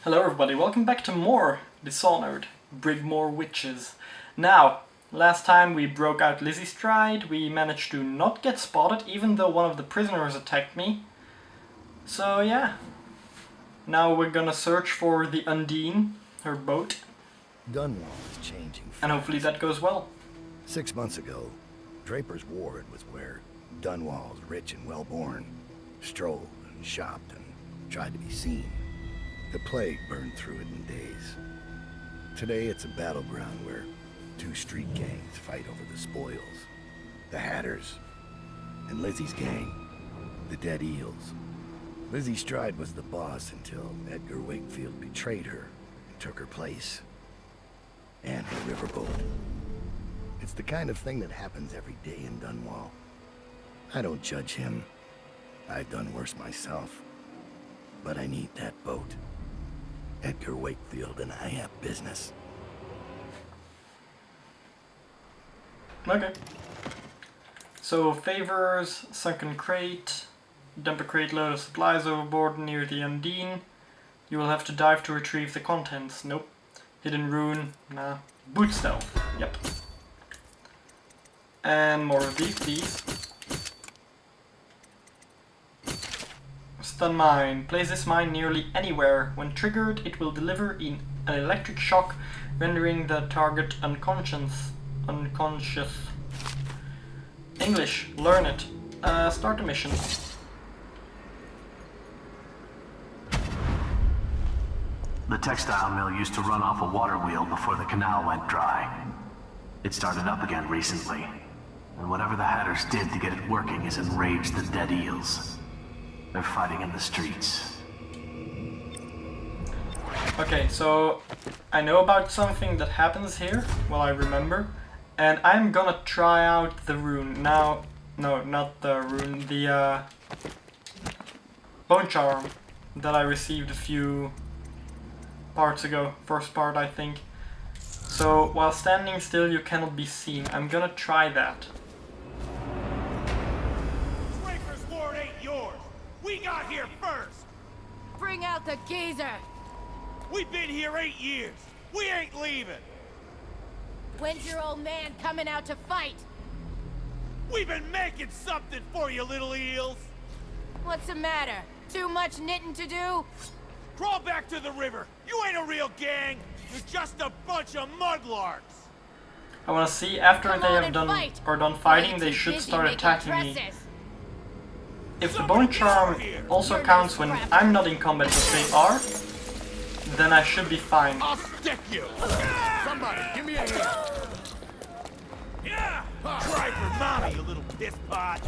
Hello everybody, welcome back to more Dishonored, Brigmore Witches. Now, last time we broke out Lizzie's stride, we managed to not get spotted even though one of the prisoners attacked me. So yeah, now we're gonna search for the UNDINE, her boat. Dunwall is changing fast. And hopefully that goes well. 6 months ago, Draper's Ward was where Dunwall's rich and well-born strolled and shopped and tried to be seen. The plague burned through it in days. Today it's a battleground where two street gangs fight over the spoils. The Hatters and Lizzie's gang, the Dead Eels. Lizzie Stride was the boss until Edgar Wakefield betrayed her and took her place. And her riverboat. It's the kind of thing that happens every day in Dunwall. I don't judge him. I've done worse myself. But I need that boat. Edgar Wakefield and I have business. Okay. So, favors, sunken crate, dump a crate load of supplies overboard near the UNDINE. You will have to dive to retrieve the contents. Nope. Hidden rune, nah. Boot stealth, yep. And more of these, please. Stun mine. Place this mine nearly anywhere. When triggered, it will deliver an electric shock, rendering the target unconscious. English, learn it. Start the mission. The textile mill used to run off a water wheel before the canal went dry. It started up again recently, and whatever the Hatters did to get it working has enraged the Dead Eels. They're fighting in the streets. Okay, so I know about something that happens here, well I remember, and I'm gonna try out the rune. Now, no, not the rune, the bone charm that I received a few parts ago, first part I think. So while standing still you cannot be seen. I'm gonna try that. Draper's Ward ain't yours. We got here first. Bring out the geezer. We've been here 8 years. We ain't leaving. When's your old man coming out to fight? We've been making something for you, little eels. What's the matter? Too much knitting to do? Crawl back to the river. You ain't a real gang. You're just a bunch of mudlarks. I wanna see after Come they on have and done fight. or done Or fighting you they too should busy start making attacking me. dresses? If the Somebody bone get charm over here. also You're no counts when scrap. I'm not in combat but they are, then I should be fine. I'll stick you. Somebody, give me a hand! Yeah. Try for mommy, you little piss pot.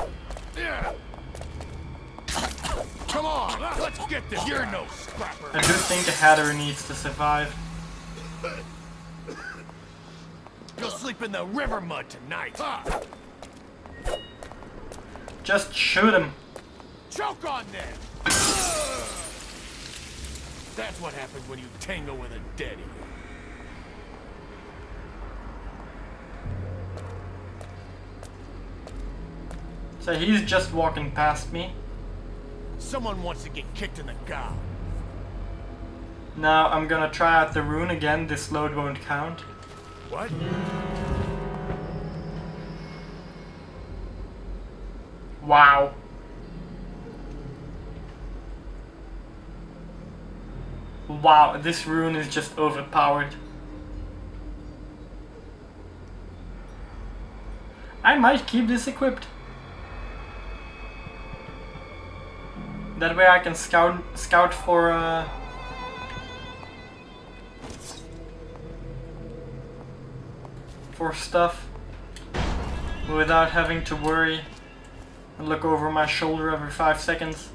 Yeah. Come on, let's get this. You're no scrapper. I do think a Hatter needs to survive. You'll sleep in the river mud tonight. Just shoot him. Choke on them. That's what happens when you tangle with a dead eel. So he's just walking past me. Someone wants to get kicked in the gob. Now I'm gonna try out the rune again. This load won't count. What? Wow. Wow, this rune is just overpowered. I might keep this equipped. That way I can scout for stuff without having to worry and look over my shoulder every 5 seconds.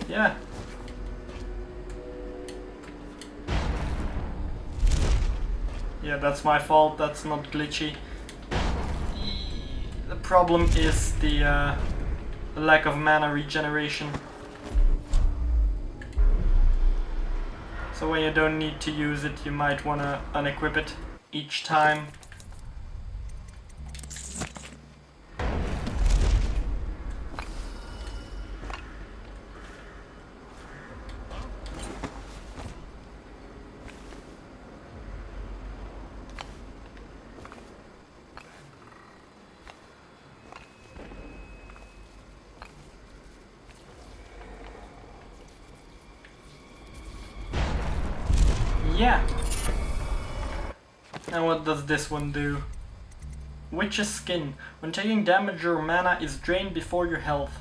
Yeah. Yeah, that's my fault, that's not glitchy. The problem is the lack of mana regeneration. So when you don't need to use it, you might want to unequip it each time. Yeah. And what does this one do? Witch's Skin. When taking damage, your mana is drained before your health.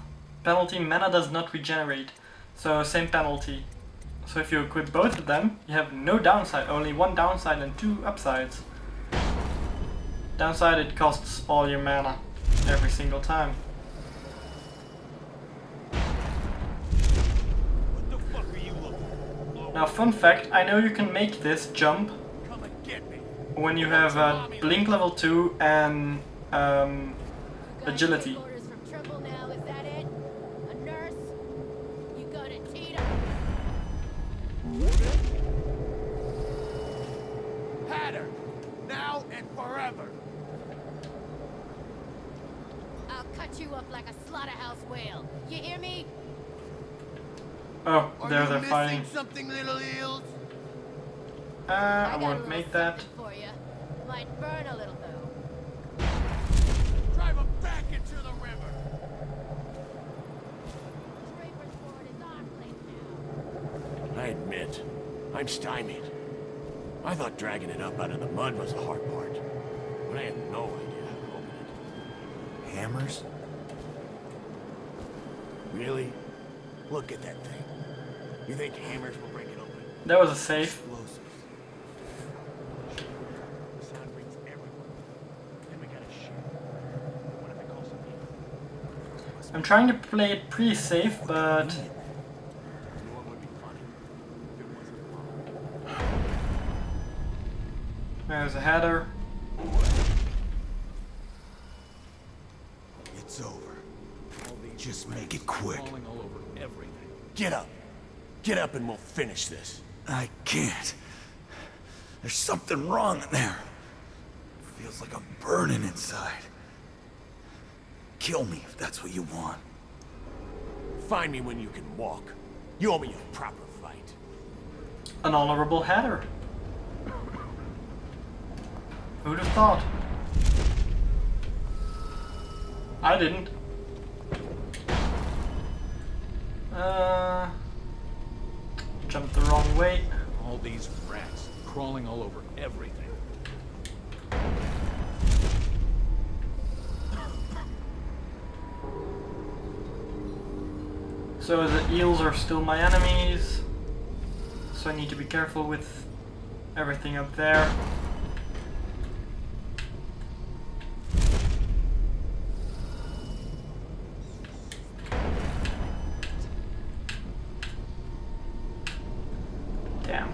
Penalty, mana does not regenerate. So same penalty. So if you equip both of them, you have no downside, only one downside and two upsides. Downside, it costs all your mana every single time. What the fuck are you looking for? Now fun fact, I know you can make this jump Come and get me. when you have Blink level 2 and Agility. Orders from Trimble now, is that it? A nurse? You go to Tita? Hatter! Now and forever! I'll cut you up like a slaughterhouse whale. You hear me? Oh, Are there you they're missing fighting. something, little eels? I got a won't little make that. something for you. Might burn a little though. Drive 'em back into the river! Draper's Ford is our place now. I admit, I'm stymied. I thought dragging it up out of the mud was the hard part, but I had no idea how to open it. Hammers? Really? Look at that thing. You think hammers will break it open? That was a save. Explosives. The sound rings everywhere. Then we gotta shoot. What if they call some people? I'm trying to play it pretty safe, but You know what would be funny? If it wasn't wrong. there's a header. It's over. Just make it quick. Get up! Get up and we'll finish this. I can't. There's something wrong in there. Feels like I'm burning inside. Kill me if that's what you want. Find me when you can walk. You owe me a proper fight. An honorable header. Who'd have thought? I didn't. Jumped the wrong way. All these rats crawling all over everything. So the eels are still my enemies. So I need to be careful with everything up there. Damn.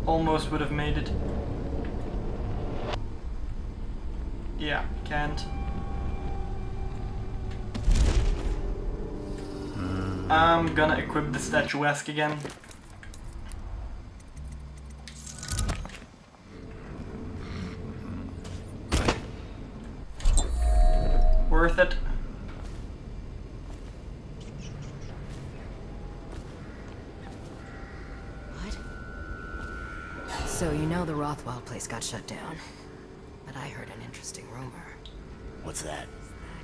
Almost would have made it. Yeah, can't. I'm gonna equip the statuesque again. Worth it. What? So you know the Rothwell place got shut down. But I heard an interesting rumor. What's that?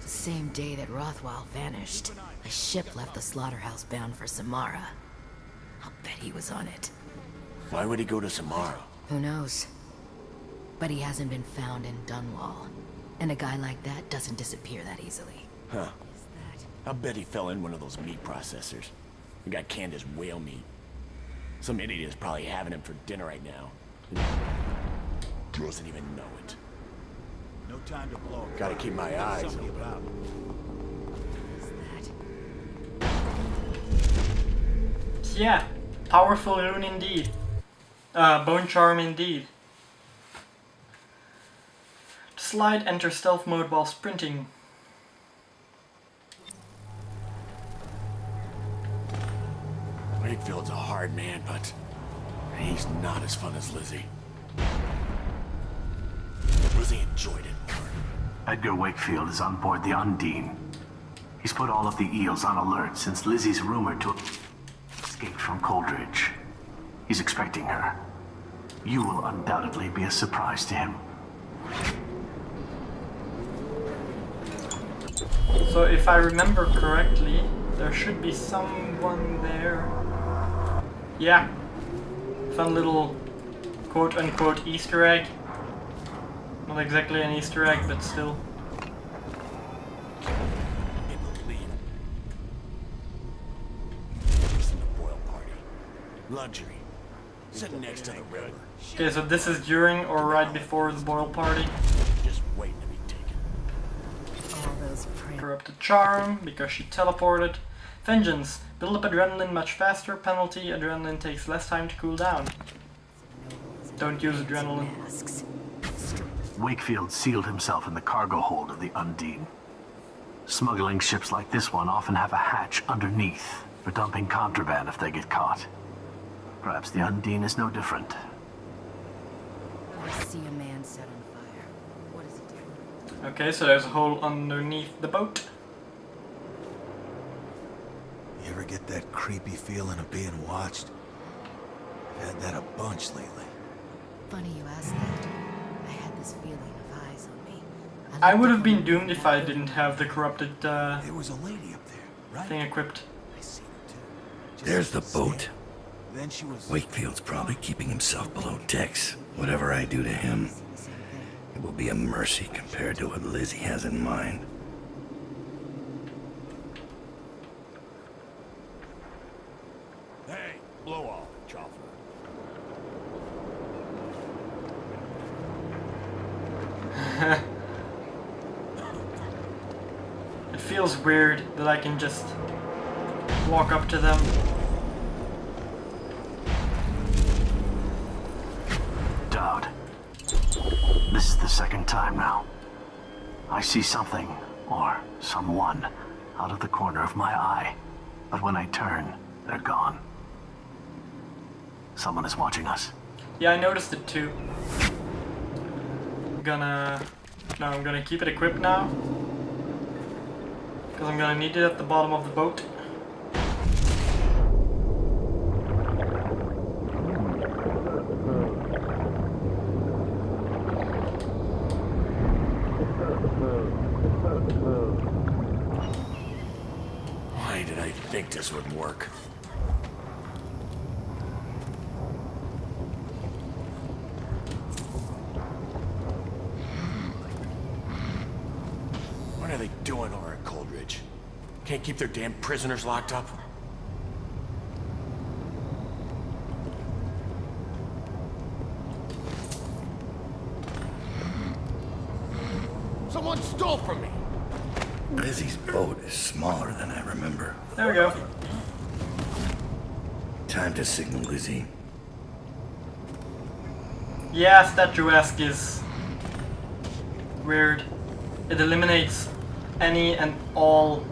The same day that Rothwell vanished, a ship left the slaughterhouse bound for Samara. I'll bet he was on it. Why would he go to Samara? Who knows? But he hasn't been found in Dunwall. And a guy like that doesn't disappear that easily. Huh. I'll bet he fell in one of those meat processors. He got canned as whale meat. Some idiot is probably having him for dinner right now. Doesn't even know it. No time to blow. Gotta keep my eyes Somebody open. about. Yeah, powerful rune indeed. Bone charm indeed. To slide, enter stealth mode while sprinting. Wakefield's a hard man, but he's not as fun as Lizzie. Lizzie enjoyed it more. Edgar Wakefield is on board the Undine. He's put all of the eels on alert since Lizzie's rumored to have escaped from Coldridge. He's expecting her. You will undoubtedly be a surprise to him. So if I remember correctly, there should be someone there. Yeah. fun little quote-unquote Easter egg. Not exactly an Easter egg, but still. Luxury. Sitting next to the river. Okay, so this is during or right before the boil party. Just waiting to be taken. All those pranks. Corrupted charm, because she teleported. Vengeance. Build up adrenaline much faster. Penalty. Adrenaline takes less time to cool down. Don't use adrenaline. Masks. Wakefield sealed himself in the cargo hold of the UNDINE. Smuggling ships like this one often have a hatch underneath for dumping contraband if they get caught. Perhaps the UNDINE is no different. I see a man set on fire. What is he doing? Okay, so there's a hole underneath the boat. You ever get that creepy feeling of being watched? I've had that a bunch lately. Funny you asked that. I had this feeling of eyes on me. I would have been doomed if I didn't have the corrupted There was a lady up there, right? thing equipped. I seen her too. Just There's the sitting boat. there. Then she was... Wakefield's probably keeping himself below decks. Whatever I do to him, it will be a mercy compared to what Lizzie has in mind. Hey, blow off, Chopper. It feels weird that I can just walk up to them. Daud. This is the second time now. I see something, or someone, out of the corner of my eye. But when I turn, they're gone. Someone is watching us. Yeah, I noticed it too. I'm gonna keep it equipped now. Because I'm gonna need it at the bottom of the boat. Why did I think this would work? What are they doing over at Coldridge? Can't keep their damn prisoners locked up? Someone stole from me! Lizzie's boat is smaller than I remember. There we go. Time to signal Lizzie. Yeah, statuesque is weird. It eliminates any and all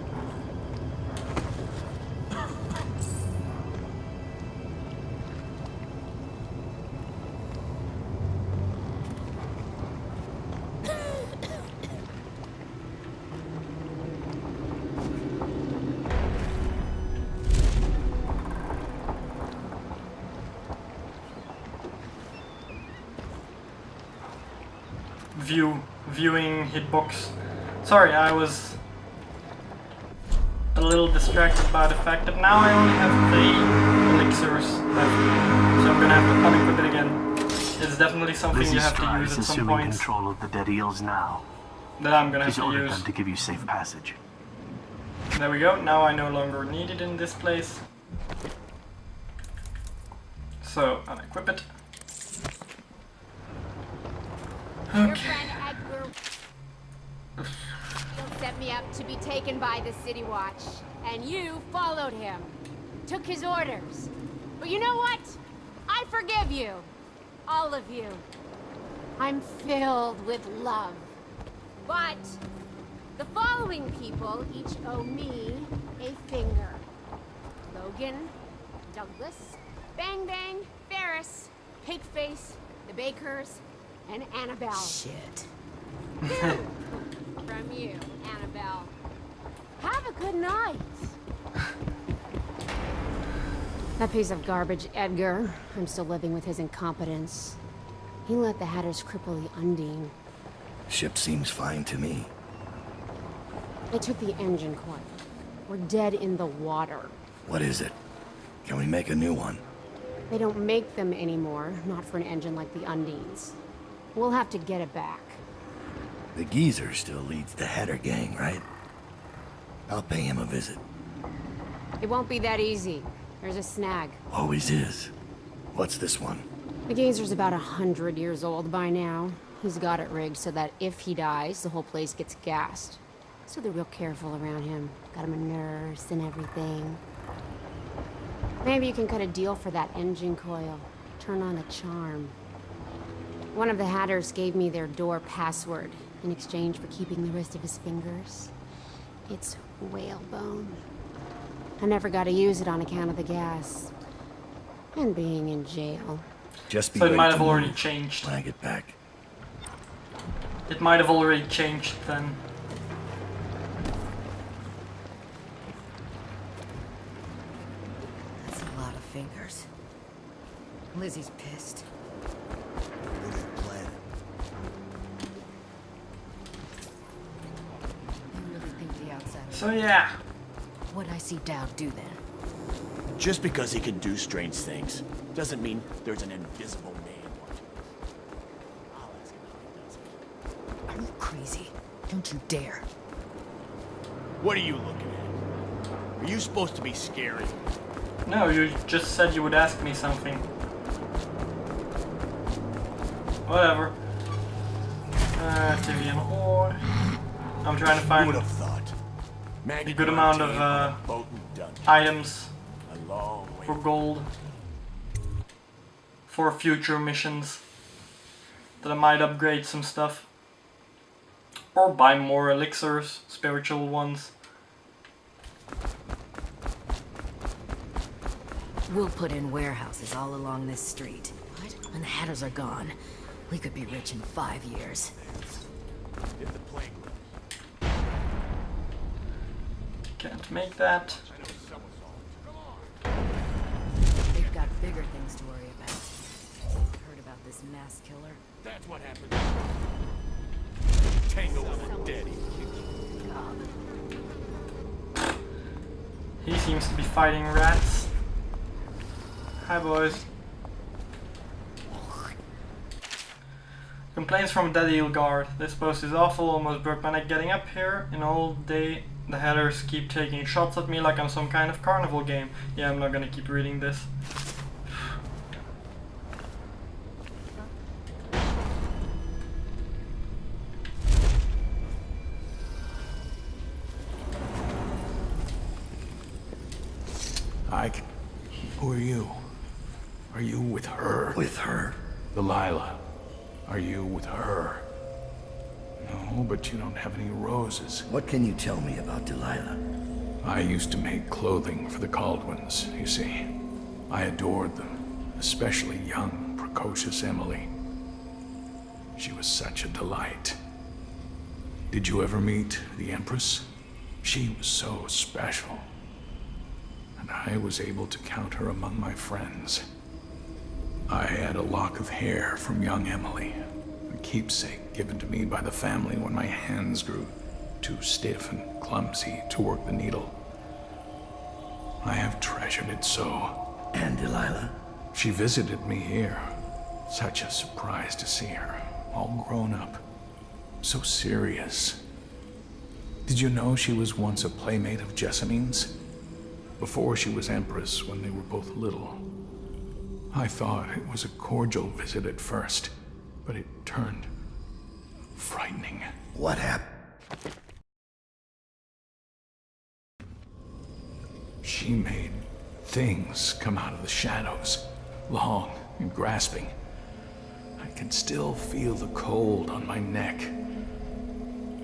viewing hitbox. Sorry, I was a little distracted by the fact that now I only have the elixirs left, so I'm gonna have to unequip it again. It's definitely something you have to use at some assuming point control of the dead eels now. that I'm gonna have He's to ordered use. them to give you safe passage. There we go, now I no longer need it in this place. So, unequip it. Your Okay. friend Edgar set me up to be taken by the City Watch, and you followed him. Took his orders. But you know what? I forgive you. All of you. I'm filled with love. But the following people each owe me a finger. Logan, Douglas, Bang Bang, Ferris, Pigface, the Bakers, and Annabelle. Shit. From you, Annabelle. Have a good night. That piece of garbage, Edgar. I'm still living with his incompetence. He let the Hatters cripple the UNDINE. Ship seems fine to me. They took the engine coil. We're dead in the water. What is it? Can we make a new one? They don't make them anymore, not for an engine like the Undine's. We'll have to get it back. The geezer still leads the Hatter gang, right? I'll pay him a visit. It won't be that easy. There's a snag. Always is. What's this one? The geezer's about 100 years old by now. He's got it rigged so that if he dies, the whole place gets gassed. So they're real careful around him. Got him a nurse and everything. Maybe you can cut a deal for that engine coil. Turn on a charm. One of the Hatters gave me their door password in exchange for keeping the rest of his fingers. It's whalebone. I never got to use it on account of the gas. And being in jail. Just be So it ready might to have already move changed. when I get back. It might have already changed then. That's a lot of fingers. Lizzie's pissed. What are you planning? You really think the outside of So yeah. What'd I see Daud do then? Just because he can do strange things doesn't mean there's an invisible man watching us. I'll ask him how he does it. Are you crazy? Don't you dare. What are you looking at? Are you supposed to be scary? No, you just said you would ask me something. Whatever. Activium ore. I'm trying to Who find would have thought? a good amount of items A long way. for gold for future missions that I might upgrade some stuff or buy more elixirs, spiritual ones. We'll put in warehouses all along this street. When the Hatters are gone, we could be rich in 5 years. Get the plane. Can't make that. They've got bigger things to worry about. Heard about this mass killer? That's what happened. Tango with a daddy. He seems to be fighting rats. Hi boys. Complaints from Delilah guard. This post is awful, almost broke my neck getting up here. In all day, the Hatters keep taking shots at me like I'm some kind of carnival game. Yeah, I'm not gonna keep reading this. Who are you? Are you with her? With her? Delilah. Are you with her? No, but you don't have any roses. What can you tell me about Delilah? I used to make clothing for the Kaldwins, you see. I adored them, especially young, precocious Emily. She was such a delight. Did you ever meet the Empress? She was so special. And I was able to count her among my friends. I had a lock of hair from young Emily, a keepsake given to me by the family when my hands grew too stiff and clumsy to work the needle. I have treasured it so. And Delilah? She visited me here. Such a surprise to see her, all grown up, so serious. Did you know she was once a playmate of Jessamine's? Before she was Empress, when they were both little. I thought it was a cordial visit at first, but it turned frightening. What happened? She made things come out of the shadows, long and grasping. I can still feel the cold on my neck.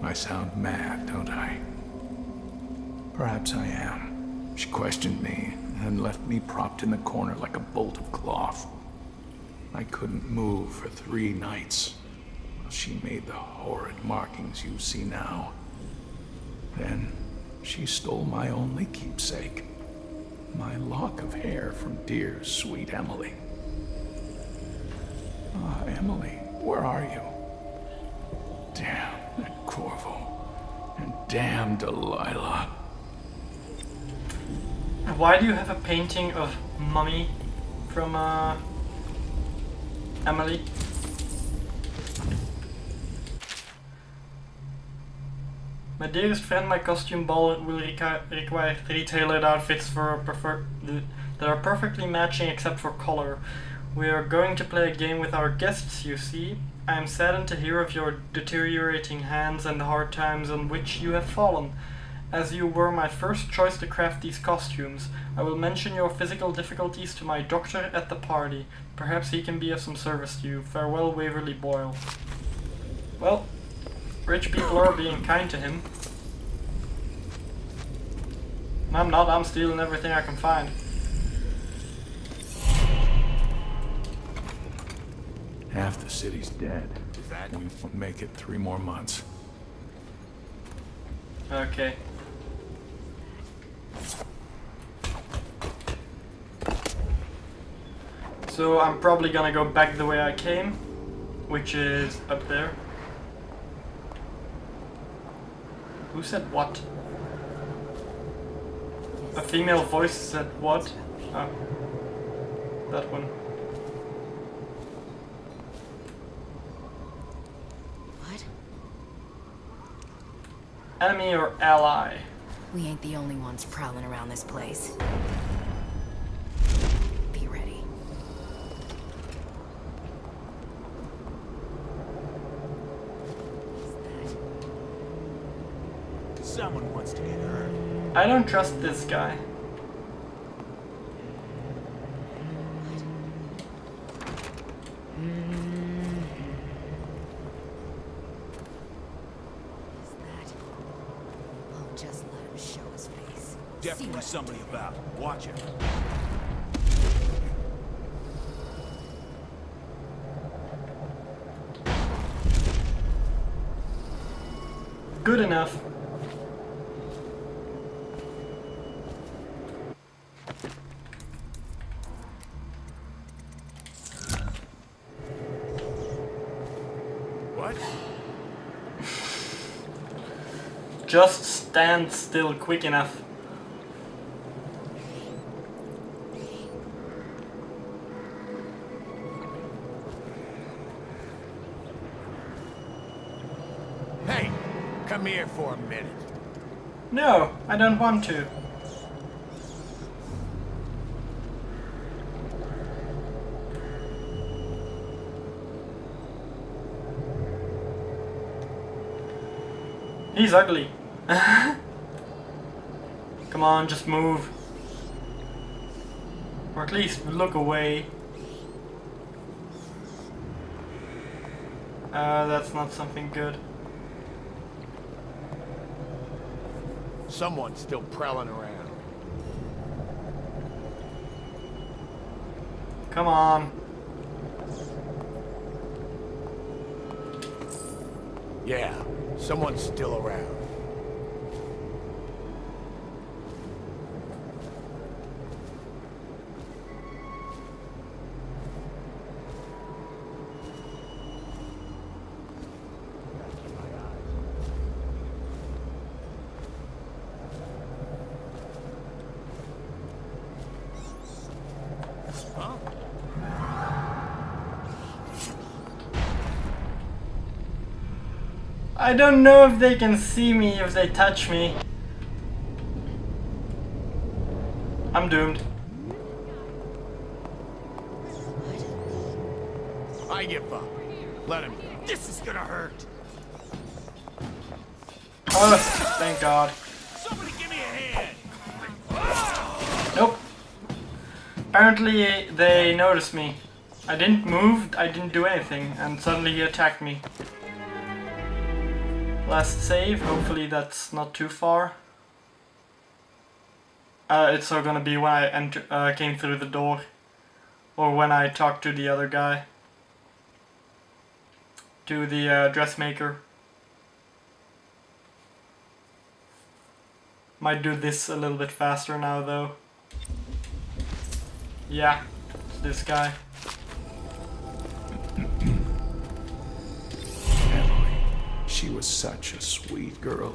I sound mad, don't I? Perhaps I am. She questioned me and left me propped in the corner like a bolt of cloth. I couldn't move for 3 nights while she made the horrid markings you see now. Then she stole my only keepsake, my lock of hair from dear, sweet Emily. Ah, Emily, where are you? Damn that Corvo, and damn Delilah. Why do you have a painting of Mummy from Emily. My dearest friend, my costume ball will require 3 tailored outfits for that are perfectly matching except for color. We are going to play a game with our guests, you see. I am saddened to hear of your deteriorating hands and the hard times on which you have fallen. As you were my first choice to craft these costumes, I will mention your physical difficulties to my doctor at the party. Perhaps he can be of some service to you. Farewell, Waverly Boyle. Well, rich people are being kind to him. I'm not, I'm stealing everything I can find. Half the city's dead. We won't make it 3 more months. Okay. So I'm probably gonna go back the way I came, which is up there. Who said what? A female voice said what? Oh. That one. What? Enemy or ally? We ain't the only ones prowling around this place. Be ready. Someone wants to get hurt. I don't trust this guy. Just let him show his face. Definitely somebody about. Watch it. Good enough. What? Just stand still quick enough. Hey, come here for a minute. No, I don't want to. He's ugly. Come on, just move. Or at least look away. That's not something good. Someone's still prowling around. Come on. Yeah, someone's still around. I don't know if they can see me if they touch me. I'm doomed. I give up. Let him go. This is gonna hurt. Oh, thank God. Somebody give me a hand. Nope. Apparently they noticed me. I didn't move, I didn't do anything, and suddenly he attacked me. Last save, hopefully that's not too far. It's gonna be when I came through the door. Or when I talked to the other guy. To the dressmaker. Might do this a little bit faster now though. Yeah, it's this guy. Emily, she was such a sweet girl.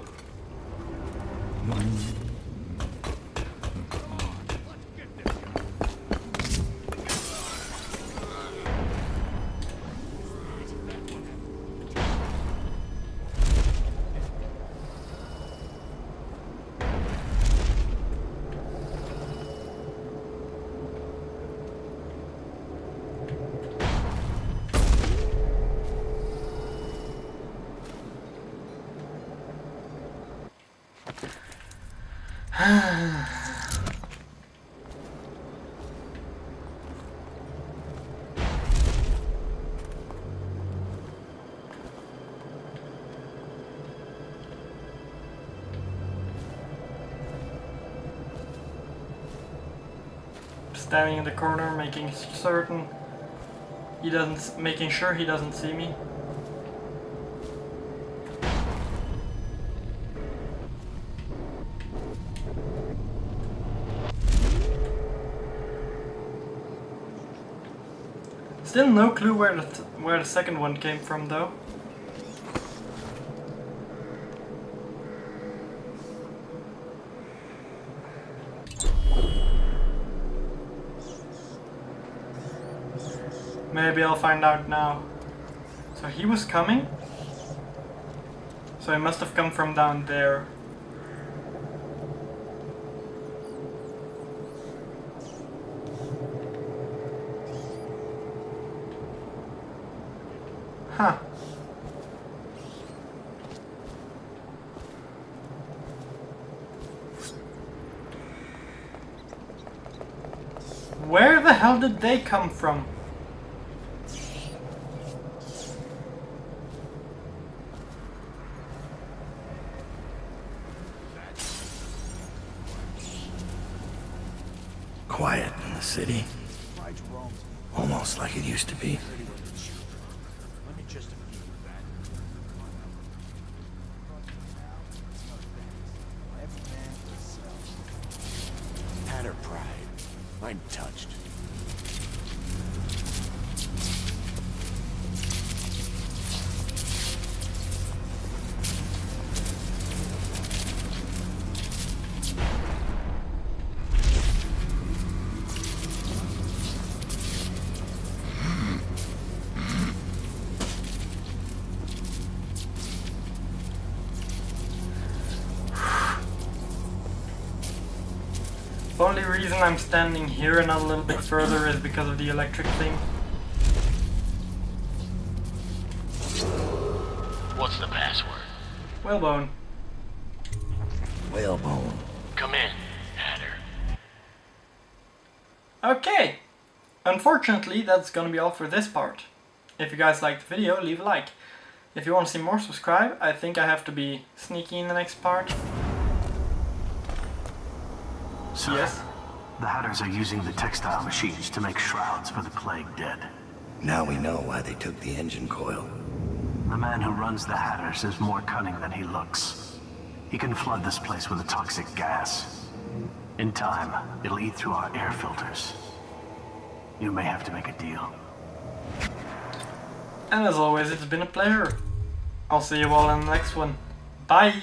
Standing in the corner, making sure he doesn't see me. Still no clue where the second one came from, though. Maybe I'll find out now. So he was coming? So he must have come from down there. Huh. Where the hell did they come from? Quiet in the city. Almost like it used to be. Had her pride. I'm touched. The only reason I'm standing here and not a little bit further is because of the electric thing. What's the password? Whalebone. Whalebone. Come in, Hatter. Okay! Unfortunately, that's gonna be all for this part. If you guys liked the video, leave a like. If you want to see more, subscribe. I think I have to be sneaky in the next part. Sir, Yes? the Hatters are using the textile machines to make shrouds for the plague dead. Now we know why they took the engine coil. The man who runs the Hatters is more cunning than he looks. He can flood this place with a toxic gas. In time, it'll eat through our air filters. You may have to make a deal. And as always, it's been a pleasure. I'll see you all in the next one. Bye!